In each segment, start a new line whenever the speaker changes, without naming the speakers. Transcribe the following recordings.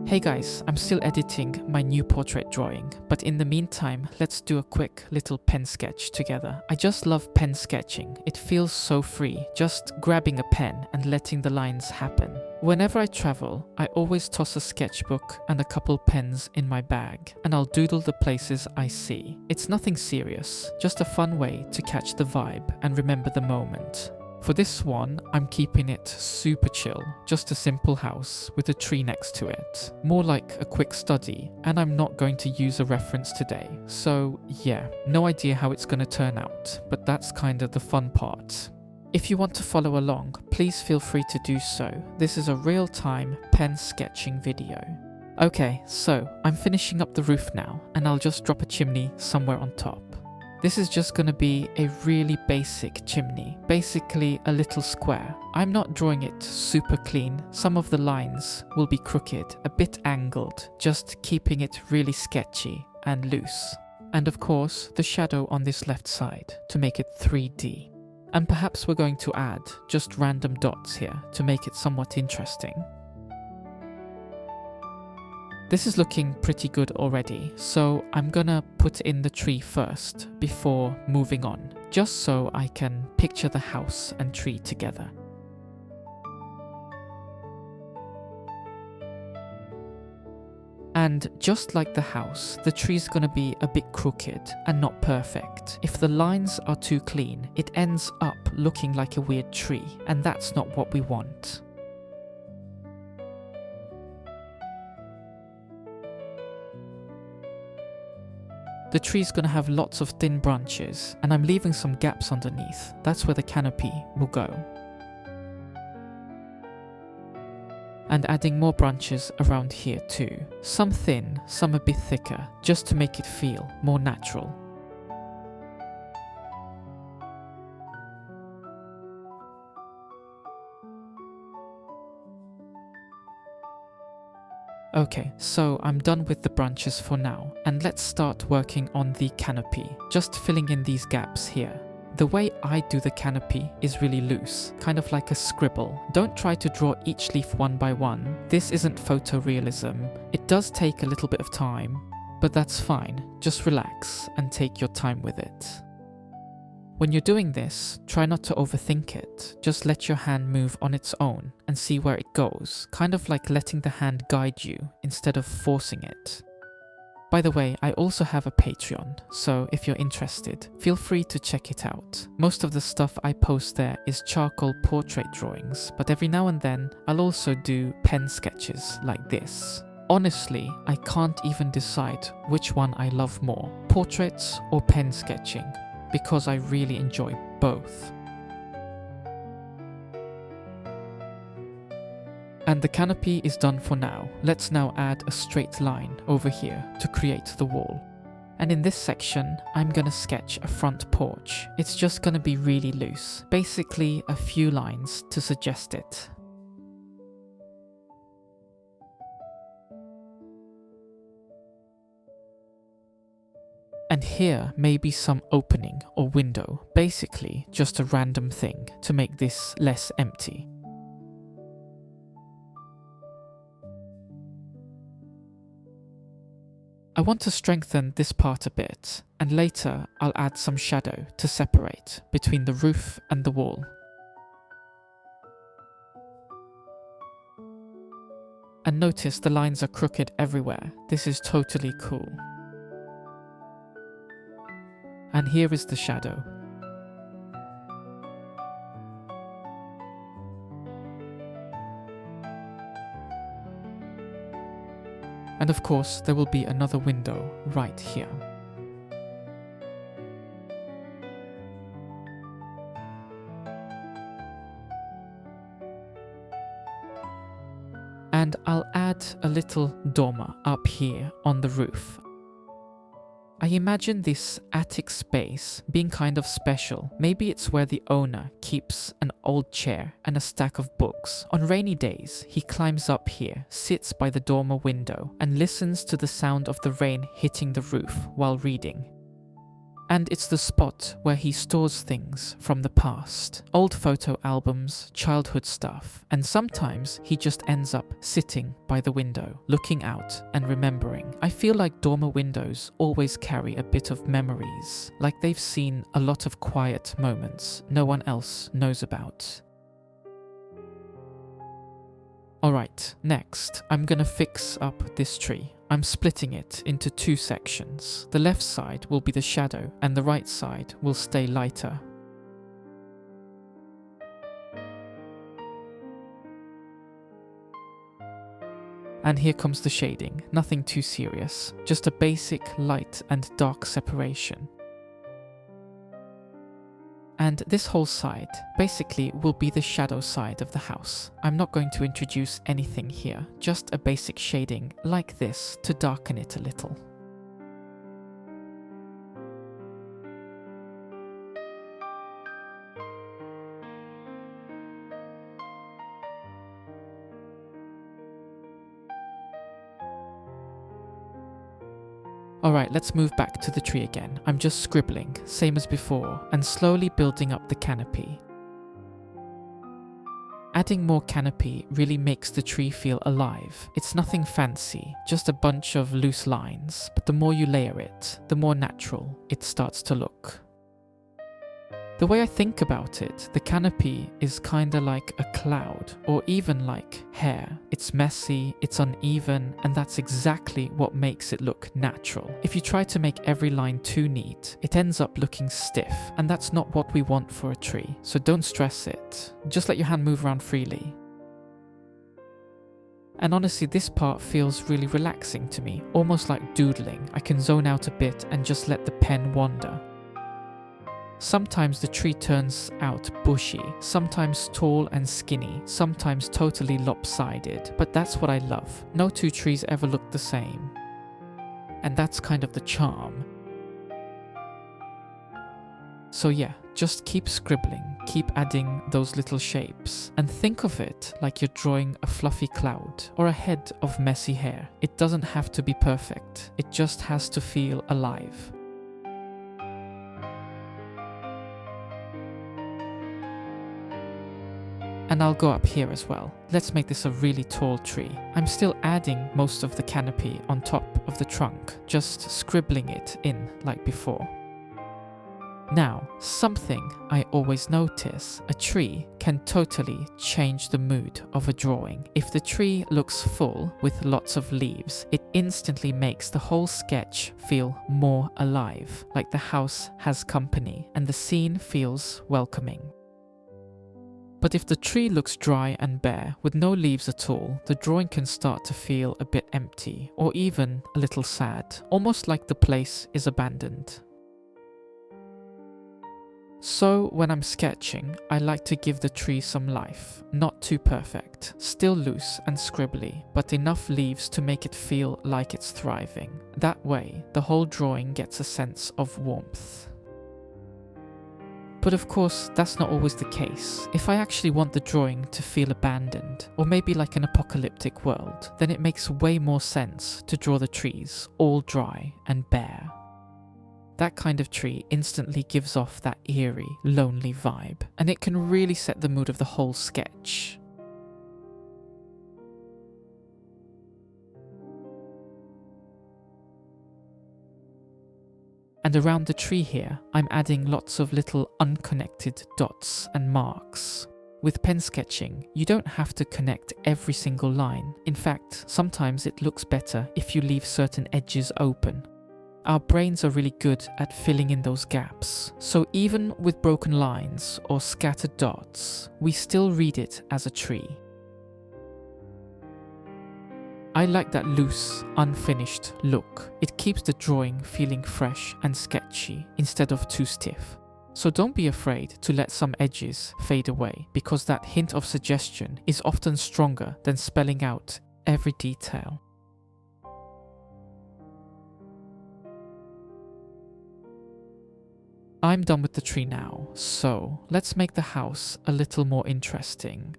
Hey guys, I'm still editing my new portrait drawing, but in the meantime, let's do a quick little pen sketch together. I just love pen sketching. It feels so free, just grabbing a pen and letting the lines happen. Whenever I travel, I always toss a sketchbook and a couple pens in my bag, and I'll doodle the places I see. It's nothing serious, just a fun way to catch the vibe and remember the moment. For this one, I'm keeping it super chill, just a simple house with a tree next to it. More like a quick study, and I'm not going to use a reference today. So yeah, no idea how it's gonna turn out, but that's kinda the fun part. If you want to follow along, please feel free to do so. This is a real-time pen sketching video. Okay, so I'm finishing up the roof now, and I'll just drop a chimney somewhere on top. This is just going to be a really basic chimney, basically a little square. I'm not drawing it super clean. Some of the lines will be crooked, a bit angled, just keeping it really sketchy and loose. And of course, the shadow on this left side to make it 3D. And perhaps we're going to add just random dots here to make it somewhat interesting. This is looking pretty good already, so I'm gonna put in the tree first before moving on, just so I can picture the house and tree together. And just like the house, the tree's gonna be a bit crooked and not perfect. If the lines are too clean, it ends up looking like a weird tree, and that's not what we want. The tree's gonna have lots of thin branches, and I'm leaving some gaps underneath. That's where the canopy will go. And adding more branches around here too. Some thin, some a bit thicker, just to make it feel more natural. Okay, so I'm done with the branches for now, and let's start working on the canopy, just filling in these gaps here. The way I do the canopy is really loose, kind of like a scribble. Don't try to draw each leaf one by one. This isn't photorealism. It does take a little bit of time, but that's fine. Just relax and take your time with it. When you're doing this, try not to overthink it. Just let your hand move on its own and see where it goes, kind of like letting the hand guide you instead of forcing it. By the way, I also have a Patreon, so if you're interested, feel free to check it out. Most of the stuff I post there is charcoal portrait drawings, but every now and then I'll also do pen sketches like this. Honestly, I can't even decide which one I love more, portraits or pen sketching, because I really enjoy both. And the canopy is done for now. Let's now add a straight line over here to create the wall. And in this section, I'm gonna sketch a front porch. It's just gonna be really loose, basically a few lines to suggest it. And here may be some opening or window, basically just a random thing to make this less empty. I want to strengthen this part a bit, and later I'll add some shadow to separate between the roof and the wall. And notice the lines are crooked everywhere. This is totally cool. And here is the shadow. And of course, there will be another window right here. And I'll add a little dormer up here on the roof. I imagine this attic space being kind of special. Maybe it's where the owner keeps an old chair and a stack of books. On rainy days, he climbs up here, sits by the dormer window, and listens to the sound of the rain hitting the roof while reading. And it's the spot where he stores things from the past. Old photo albums, childhood stuff, and sometimes he just ends up sitting by the window, looking out and remembering. I feel like dormer windows always carry a bit of memories, like they've seen a lot of quiet moments no one else knows about. Alright, next, I'm gonna fix up this tree. I'm splitting it into 2 sections. The left side will be the shadow and the right side will stay lighter. And here comes the shading, nothing too serious, just a basic light and dark separation. And this whole side basically will be the shadow side of the house. I'm not going to introduce anything here, just a basic shading like this to darken it a little. Alright, let's move back to the tree again. I'm just scribbling, same as before, and slowly building up the canopy. Adding more canopy really makes the tree feel alive. It's nothing fancy, just a bunch of loose lines, but the more you layer it, the more natural it starts to look. The way I think about it, the canopy is kinda like a cloud, or even like hair. It's messy, it's uneven, and that's exactly what makes it look natural. If you try to make every line too neat, it ends up looking stiff, and that's not what we want for a tree, so don't stress it. Just let your hand move around freely. And honestly, this part feels really relaxing to me, almost like doodling. I can zone out a bit and just let the pen wander. Sometimes the tree turns out bushy, sometimes tall and skinny, sometimes totally lopsided, but that's what I love. No 2 trees ever look the same. And that's kind of the charm. So yeah, just keep scribbling, keep adding those little shapes, and think of it like you're drawing a fluffy cloud or a head of messy hair. It doesn't have to be perfect, it just has to feel alive. And I'll go up here as well. Let's make this a really tall tree. I'm still adding most of the canopy on top of the trunk, just scribbling it in like before. Now, something I always notice, a tree can totally change the mood of a drawing. If the tree looks full with lots of leaves, it instantly makes the whole sketch feel more alive, like the house has company and the scene feels welcoming. But if the tree looks dry and bare, with no leaves at all, the drawing can start to feel a bit empty, or even a little sad, almost like the place is abandoned. So when I'm sketching, I like to give the tree some life, not too perfect, still loose and scribbly, but enough leaves to make it feel like it's thriving. That way, the whole drawing gets a sense of warmth. But of course, that's not always the case. If I actually want the drawing to feel abandoned, or maybe like an apocalyptic world, then it makes way more sense to draw the trees all dry and bare. That kind of tree instantly gives off that eerie, lonely vibe, and it can really set the mood of the whole sketch. And around the tree here, I'm adding lots of little unconnected dots and marks. With pen sketching, you don't have to connect every single line. In fact, sometimes it looks better if you leave certain edges open. Our brains are really good at filling in those gaps. So even with broken lines or scattered dots, we still read it as a tree. I like that loose, unfinished look. It keeps the drawing feeling fresh and sketchy instead of too stiff. So don't be afraid to let some edges fade away, because that hint of suggestion is often stronger than spelling out every detail. I'm done with the tree now, so let's make the house a little more interesting.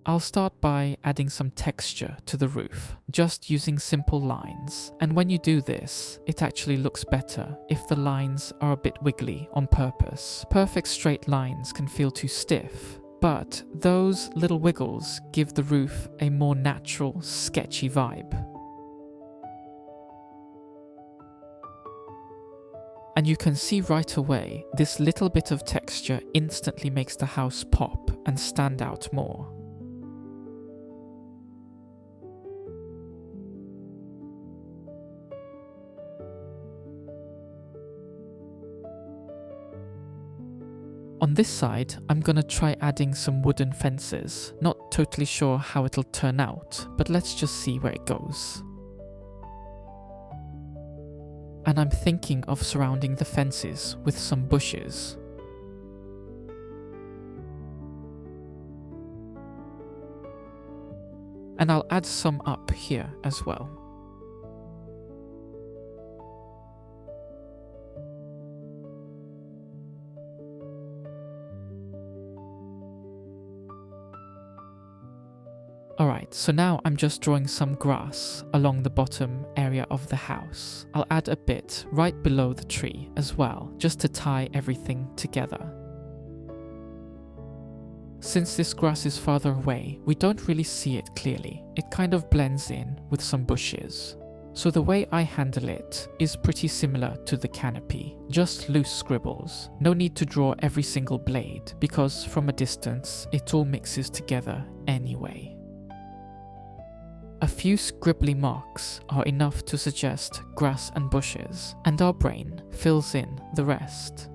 I'll start by adding some texture to the roof, just using simple lines. And when you do this, it actually looks better if the lines are a bit wiggly on purpose. Perfect straight lines can feel too stiff, but those little wiggles give the roof a more natural, sketchy vibe. And you can see right away, this little bit of texture instantly makes the house pop and stand out more. On this side, I'm gonna try adding some wooden fences. Not totally sure how it'll turn out, but let's just see where it goes. And I'm thinking of surrounding the fences with some bushes. And I'll add some up here as well. Alright, so now I'm just drawing some grass along the bottom area of the house. I'll add a bit right below the tree as well, just to tie everything together. Since this grass is farther away, we don't really see it clearly. It kind of blends in with some bushes. So the way I handle it is pretty similar to the canopy, just loose scribbles. No need to draw every single blade, because from a distance it all mixes together anyway. A few scribbly marks are enough to suggest grass and bushes, and our brain fills in the rest.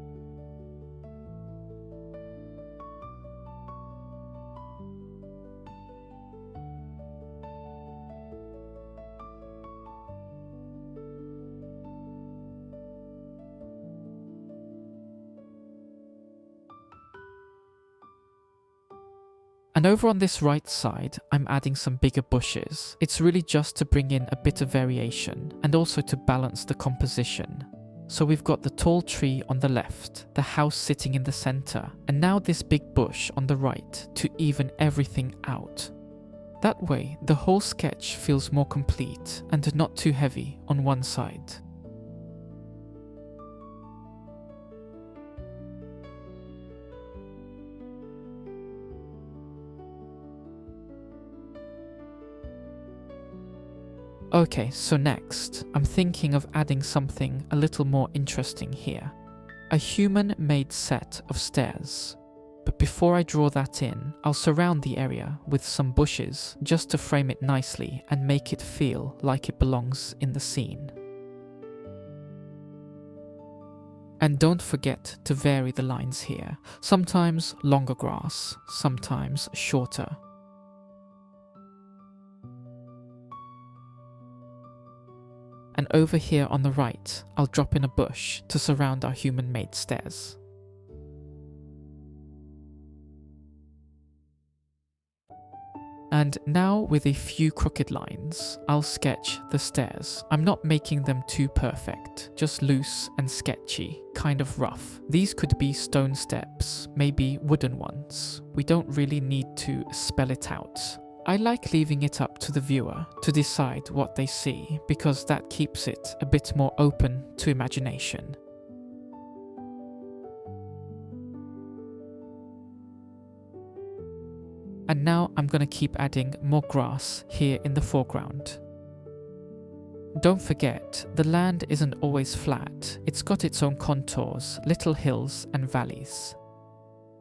And over on this right side, I'm adding some bigger bushes. It's really just to bring in a bit of variation and also to balance the composition. So we've got the tall tree on the left, the house sitting in the center, and now this big bush on the right to even everything out. That way, the whole sketch feels more complete and not too heavy on one side. Okay, so next, I'm thinking of adding something a little more interesting here. A human-made set of stairs. But before I draw that in, I'll surround the area with some bushes just to frame it nicely and make it feel like it belongs in the scene. And don't forget to vary the lines here. Sometimes longer grass, sometimes shorter. And over here on the right, I'll drop in a bush to surround our human-made stairs. And now with a few crooked lines, I'll sketch the stairs. I'm not making them too perfect, just loose and sketchy, kind of rough. These could be stone steps, maybe wooden ones. We don't really need to spell it out. I like leaving it up to the viewer to decide what they see, because that keeps it a bit more open to imagination. And now I'm going to keep adding more grass here in the foreground. Don't forget, the land isn't always flat. It's got its own contours, little hills and valleys.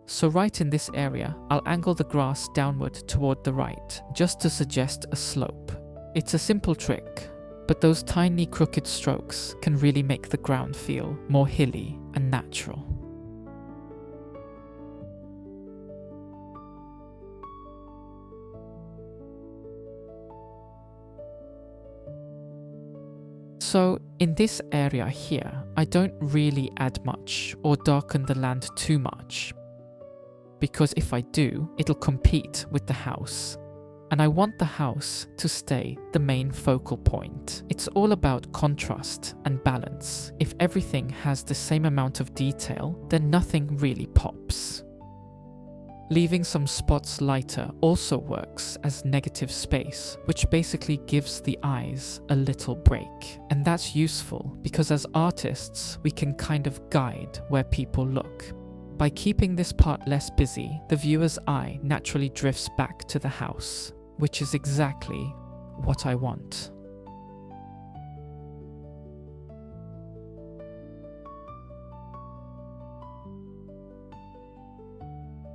So right in this area, I'll angle the grass downward toward the right, just to suggest a slope. It's a simple trick, but those tiny crooked strokes can really make the ground feel more hilly and natural. So in this area here, I don't really add much or darken the land too much, because if I do, it'll compete with the house. And I want the house to stay the main focal point. It's all about contrast and balance. If everything has the same amount of detail, then nothing really pops. Leaving some spots lighter also works as negative space, which basically gives the eyes a little break. And that's useful because as artists, we can kind of guide where people look. By keeping this part less busy, the viewer's eye naturally drifts back to the house, which is exactly what I want.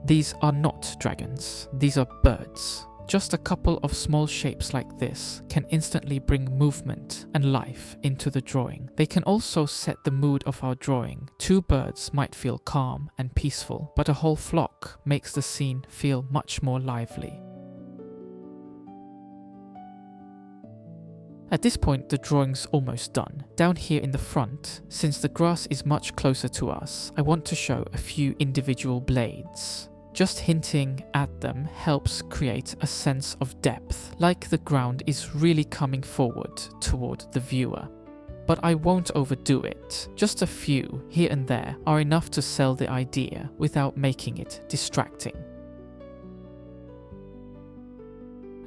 These are not dragons, these are birds. Just a couple of small shapes like this can instantly bring movement and life into the drawing. They can also set the mood of our drawing. 2 birds might feel calm and peaceful, but a whole flock makes the scene feel much more lively. At this point, the drawing's almost done. Down here in the front, since the grass is much closer to us, I want to show a few individual blades. Just hinting at them helps create a sense of depth, like the ground is really coming forward toward the viewer. But I won't overdo it. Just a few here and there are enough to sell the idea without making it distracting.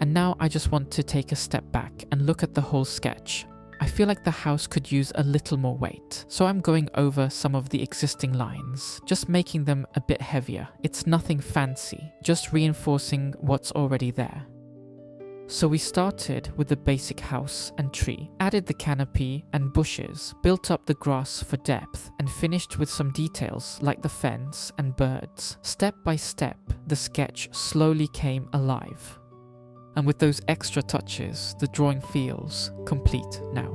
And now I just want to take a step back and look at the whole sketch. I feel like the house could use a little more weight, so I'm going over some of the existing lines, just making them a bit heavier. It's nothing fancy, just reinforcing what's already there. So we started with the basic house and tree, added the canopy and bushes, built up the grass for depth, and finished with some details like the fence and birds. Step by step, the sketch slowly came alive. And with those extra touches, the drawing feels complete now.